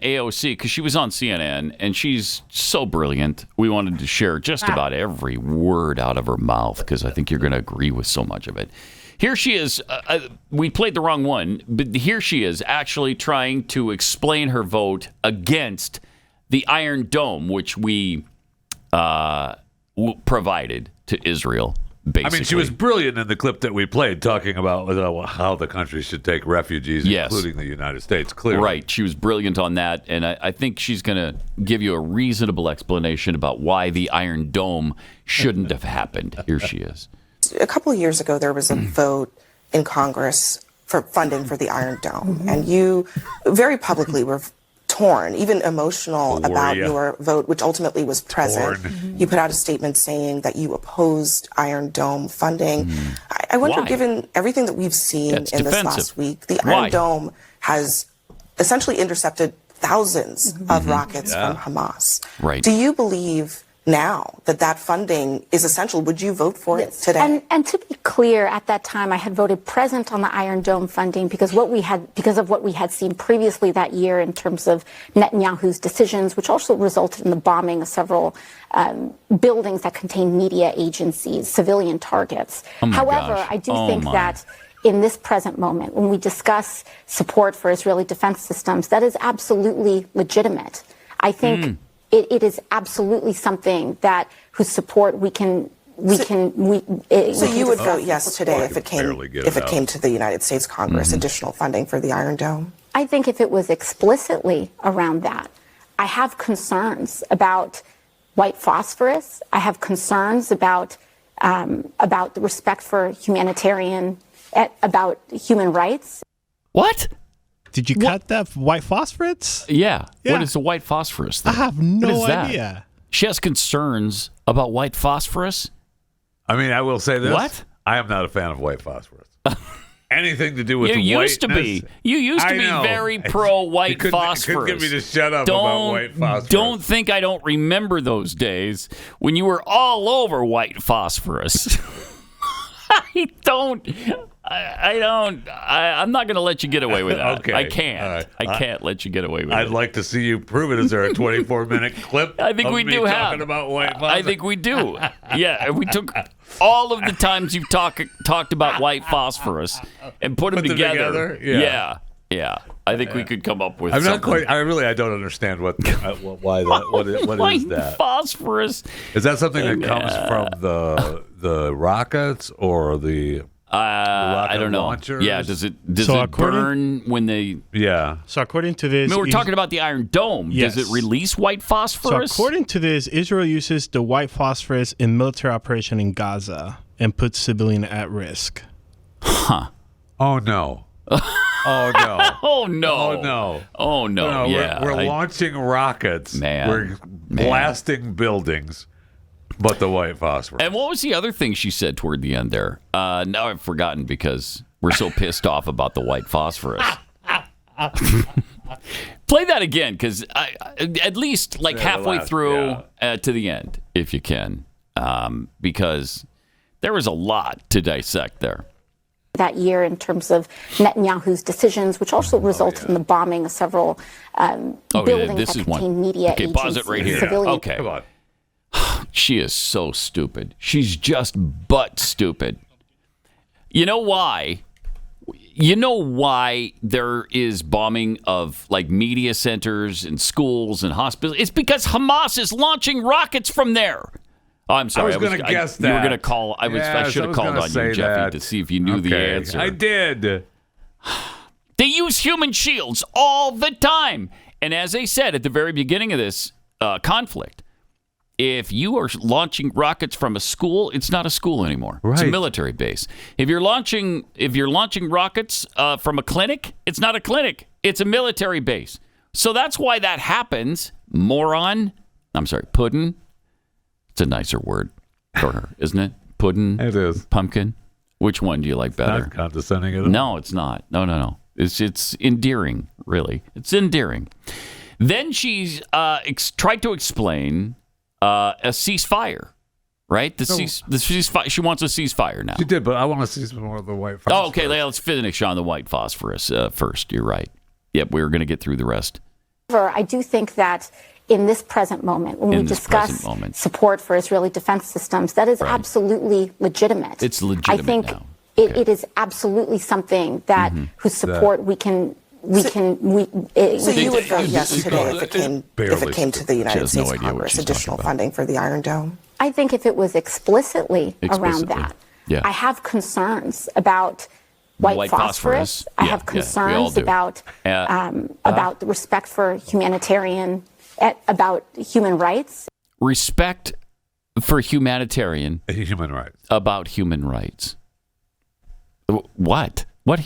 AOC, because she was on CNN, and she's so brilliant. We wanted to share just about every word out of her mouth, because I think you're going to agree with so much of it. Here she is. We played the wrong one, but here she is actually trying to explain her vote against the Iron Dome, which we provided to Israel. Basically. I mean, she was brilliant in the clip that we played, talking about how the country should take refugees, including the United States. Clearly, right? She was brilliant on that, and I think she's going to give you a reasonable explanation about why the Iron Dome shouldn't have happened. Here she is. A couple of years ago, there was a vote in Congress for funding for the Iron Dome, and you very publicly were torn, even emotional about your vote, which ultimately was present. You put out a statement saying that you opposed Iron Dome funding. I wonder, given everything that we've seen in this last week, the Iron Dome has essentially intercepted thousands of rockets from Hamas. Right. Do you believe now that funding is essential? Would you vote for it today? And to be clear, at that time, I had voted present on the Iron Dome funding because of what we had seen previously that year in terms of Netanyahu's decisions, which also resulted in the bombing of several buildings that contain media agencies, civilian targets. However, I do think that in this present moment, when we discuss support for Israeli defense systems, that is absolutely legitimate. I think it is absolutely something that whose support we can. So you would vote yes today if it came to the United States Congress, additional funding for the Iron Dome? I think if it was explicitly around that. I have concerns about white phosphorus. I have concerns about the respect for about human rights. What? Did you cut that white phosphorus? Yeah. What is the white phosphorus thing? I have no idea. She has concerns about white phosphorus? I mean, I will say this. What? I am not a fan of white phosphorus. Anything to do with You whiteness. used to be. You used to be very pro-white phosphorus. You couldn't get me to shut up about white phosphorus. Don't think I don't remember those days when you were all over white phosphorus. I'm not going to let you get away with that. Okay. I can't. Right. I can't let you get away with it. I'd like to see you prove it. Is there a 24-minute clip? I think of we me do talking about white phosphorus? I think we do. Yeah, we took all of the times you've talked about white phosphorus and put them together. Yeah. I think we could come up with. I'm something. not quite. I don't understand why that. What is that? Phosphorus. Is that something that comes from the rockets or the? I don't know. Launchers? Yeah, does it burn when they? Yeah. So according to this, we're talking about the Iron Dome. Yes. Does it release white phosphorus? So according to this, Israel uses the white phosphorus in military operation in Gaza and puts civilians at risk. Huh. Oh no. Oh no. Oh no. Oh no. Oh no. Yeah. We're launching rockets. Man. We're blasting buildings. But the white phosphorus. And what was the other thing she said toward the end there? Now I've forgotten because we're so pissed off about the white phosphorus. Play that again, because at least like halfway through to the end, if you can, because there was a lot to dissect there. That year in terms of Netanyahu's decisions, which also resulted in the bombing of several buildings that contain media agencies. Pause it right here. Okay. Come on. She is so stupid. She's just butt stupid. You know why? You know why there is bombing of like media centers and schools and hospitals? It's because Hamas is launching rockets from there. Oh, I'm sorry. I was going to guess that. You were going to call. I should have called on you, Jeffy, to see if you knew the answer. I did. They use human shields all the time. And as they said at the very beginning of this conflict, if you are launching rockets from a school, it's not a school anymore. Right. It's a military base. If you're launching rockets from a clinic, it's not a clinic. It's a military base. So that's why that happens. Moron. I'm sorry, puddin'. It's a nicer word for her, isn't it? Puddin'. It is. Pumpkin. Which one do you like better? Not condescending at all. No, it's not. No. It's endearing, really. It's endearing. Then she's tried to explain a ceasefire, right? The ceasefire. She wants a ceasefire now. She did, but I want to see some more of the white phosphorus. Oh, okay. Let's finish on the white phosphorus first. You're right. Yep, we're going to get through the rest However, I do think that in this present moment, when we discuss support for Israeli defense systems, that is absolutely legitimate. It's legitimate I think now. It is absolutely something that whose support we can. So you would vote yes today if it came to the United States Congress, additional funding for the Iron Dome? I think if it was explicitly around that. Yeah. I have concerns about white phosphorus. I have concerns about the respect for humanitarian, about human rights. Respect for human rights. About human rights. What? What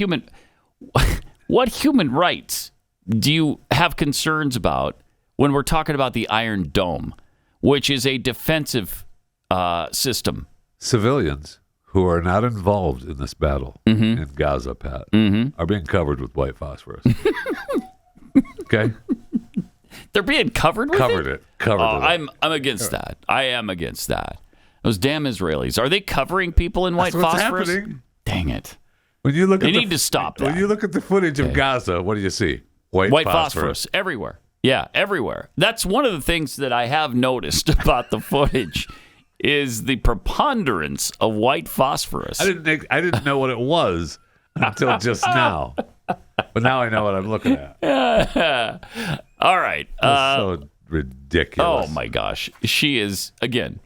human rights do you have concerns about when we're talking about the Iron Dome, which is a defensive system? Civilians who are not involved in this battle in Gaza, Pat, are being covered with white phosphorus. Okay? They're being covered with it? Covered it. I'm against that. I am against that. Those damn Israelis. Are they covering people in white phosphorus? Happening. Dang it. When you look they need to stop that. When you look at the footage of Gaza, what do you see? White phosphorus everywhere. Yeah, everywhere. That's one of the things that I have noticed about the footage is the preponderance of white phosphorus. I didn't know what it was until just now. But now I know what I'm looking at. All right. That's so ridiculous. Oh, my gosh. She is, again,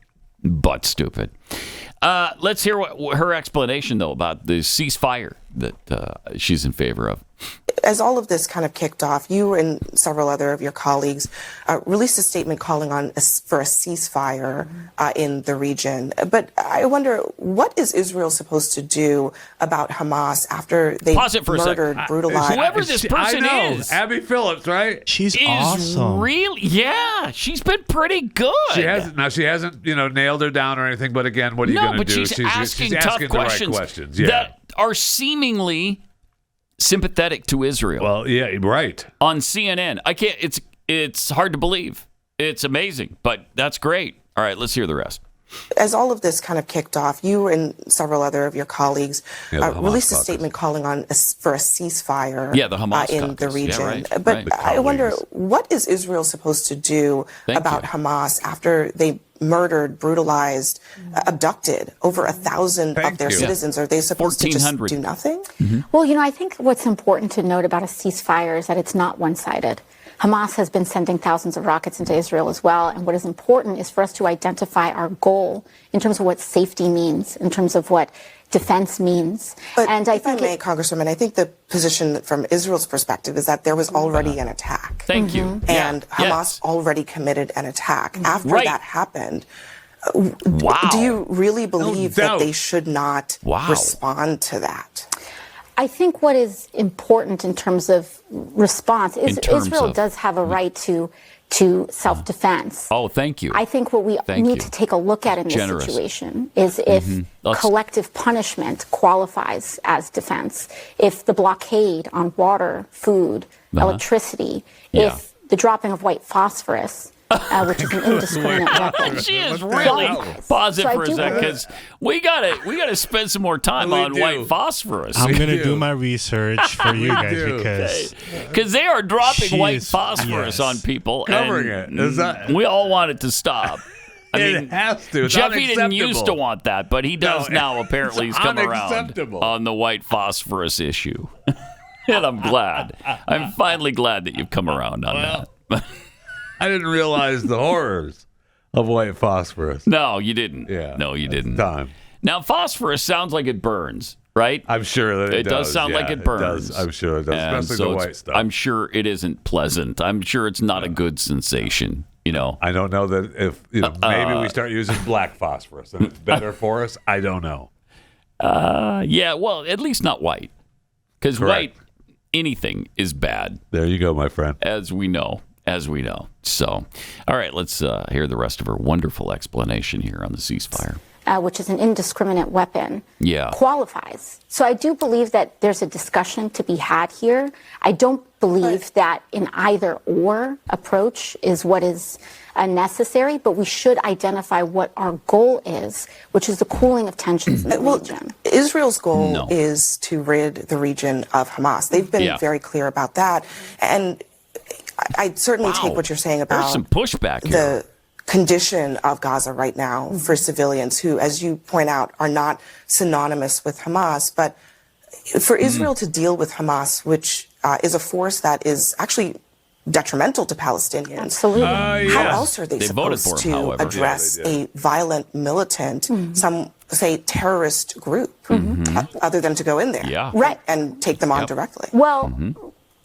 butt stupid. Let's hear what her explanation, though, about the ceasefire that she's in favor of. As all of this kind of kicked off, you and several other of your colleagues released a statement calling for a ceasefire in the region. But I wonder, what is Israel supposed to do about Hamas after they murdered, brutalized? Whoever this person is. Abby Phillip, right? She's awesome. Yeah, she's been pretty good. She hasn't, nailed her down or anything. But again, what are you going to do? She's asking tough questions, the right questions that are seemingly sympathetic to Israel. Well, yeah, right. On CNN. I can't, it's hard to believe. It's amazing, but that's great. All right, let's hear the rest. As all of this kind of kicked off, you and several other of your colleagues released a statement calling for a ceasefire the Hamas in the region. But I wonder, what is Israel supposed to do about Hamas after they murdered, brutalized, abducted over 1,000 of their citizens? Are they supposed to just do nothing? Well, I think what's important to note about a ceasefire is that it's not one-sided. Hamas has been sending thousands of rockets into Israel as well. And what is important is for us to identify our goal in terms of what safety means, in terms of what defense means. But if I may, Congresswoman, I think the position from Israel's perspective is that there was already an attack. Thank you. And Hamas already committed an attack. After that happened, do you really believe that they should not respond to that? I think what is important in terms of response is Israel does have a right to self-defense. Oh, thank you. I think what we need to take a look at in this situation is if collective punishment qualifies as defense, if the blockade on water, food, electricity, if the dropping of white phosphorus, which is an indiscriminate weapon. She is really pause it for a second because we gotta spend some more time on white phosphorus. I'm gonna do my research for you guys because they are dropping white phosphorus on people, covering it. Is that... We all want it to stop. It has to. It's Jeffy didn't used to want that, but he does now. Apparently, he's come around on the white phosphorus issue, and I'm glad. I'm finally glad that you've come around on that. I didn't realize the horrors of white phosphorus. No, you didn't. Yeah. No, you didn't. Time. Now, phosphorus sounds like it burns, right? I'm sure that it does. It does sound like it burns. It does. I'm sure it does, especially the white stuff. I'm sure it isn't pleasant. I'm sure it's not a good sensation, I don't know that if, maybe we start using black phosphorus and it's better for us. I don't know. Yeah, well, at least not white. Because white, anything is bad. There you go, my friend. As we know. So, all right, let's hear the rest of her wonderful explanation here on the ceasefire. Which is an indiscriminate weapon, qualifies. So I do believe that there's a discussion to be had here. I don't believe that an either-or approach is what is necessary, but we should identify what our goal is, which is the cooling of tensions in the region. Israel's goal is to rid the region of Hamas. They've been very clear about that. And I certainly take what you're saying about There's some pushback the here. condition of Gaza right now for civilians who, as you point out, are not synonymous with Hamas. But for Israel to deal with Hamas, which is a force that is actually detrimental to Palestinians. Absolutely. How else are they voted supposed for him, to however. address a violent militant, some say terrorist group, other than to go in there Right. and take them on directly? Well,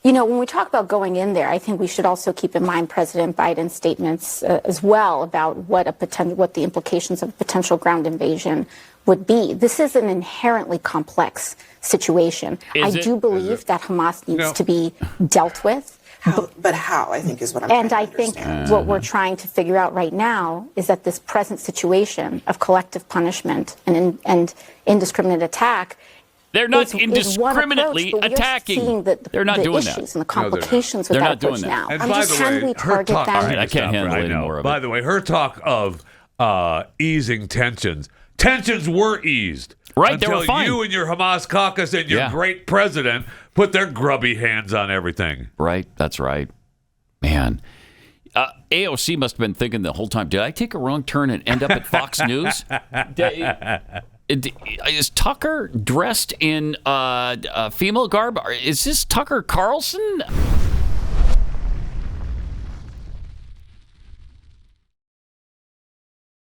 you know, when we talk about going in there, I think we should also keep in mind President Biden's statements as well about what the implications of a potential ground invasion would be. This is an inherently complex situation. I do believe that Hamas needs to be dealt with. But how, I think, is what I'm And trying I to think understand. what we're trying to figure out right now is that this present situation of collective punishment and indiscriminate attack They're not is one indiscriminately approach, but attacking. They're not doing that. issues and the complications with They're that not doing approach that. now. And I'm by just the Can way, we her target talk. that? All right, I can't handle any more of it. By the way, her talk of easing tensions were eased. Right, they until were fine. you and your Hamas caucus and your great president put their grubby hands on everything. Right, that's right. Man, AOC must have been thinking the whole time, did I take a wrong turn and end up at Fox News? Is Tucker dressed in female garb? Is this Tucker Carlson?